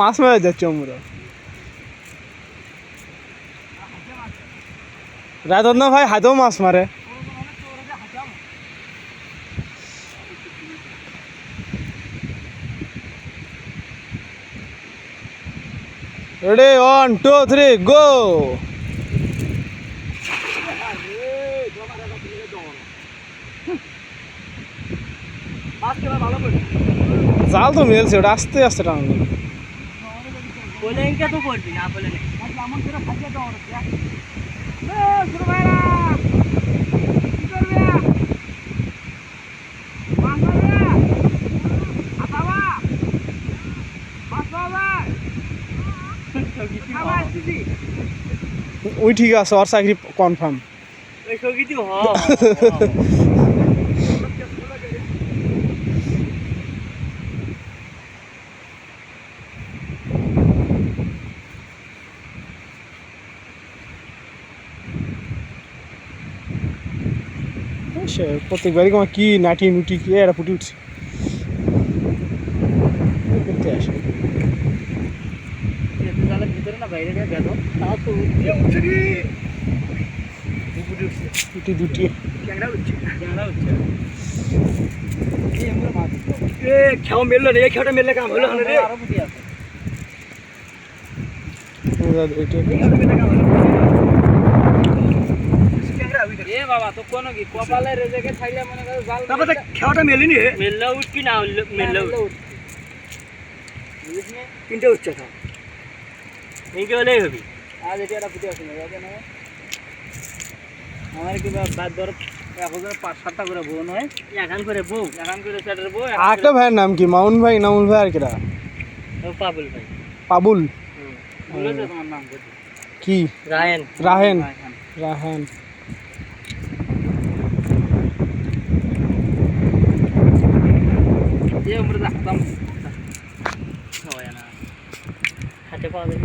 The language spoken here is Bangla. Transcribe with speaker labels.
Speaker 1: মাছ মারা যাচ্ছে আমরা রাত না ভাই হাতেও মাছ মারে Ready, 1, 2, 3, go! জাল তো মেলছে ওটা আস্তে আস্তে টানবে
Speaker 2: বলে ইনকা তো করবি না বলে না এমন করে ফাটিয়ে দাও শুরু ভাইরা কি করবে মাছ মারবে আতাবা মাছ মারবে খাবার দিদি
Speaker 1: ওই ঠিক আছে আর চাকরি কনফার্ম
Speaker 2: ওই সগিতি হ
Speaker 1: প্রত্যেকবারই কি নাটি নুটি কি এরা ফুটে উঠছে করতে আসে
Speaker 2: ভিতরে না বাইরে বেদো তাও তো
Speaker 1: দুটি দুটি
Speaker 2: ক্যাংড়া উঠছে এ খেও মেললো রে খেওটা মেললে কাম হলো রে আরো বুটি আছে এ বাবা তো কোন কি কপালে রেজেকে থাইলে মনে করে জাল তবে তো খেওটা মেলিনি মেললা উঠবি না মেললা উঠবি বুঝিস তিনটে উঠছে তো এইকে হলেই হবি আজ এটা একটা ফুটে আছে না না আমার কি বাদ ধর 5-7টা করে বউ নয় এখান করে সেটার বউ
Speaker 1: একটা ভাইয়ের নাম কি মাউন ভাই নামুল ভাই আর কিরা
Speaker 2: পাবুল ভাই
Speaker 1: পাবুল
Speaker 2: বলে তো তোমার নাম
Speaker 1: কি
Speaker 2: রাহেন
Speaker 1: রাহেন
Speaker 2: ये उम्र दाम सवाया ना हाथे पावे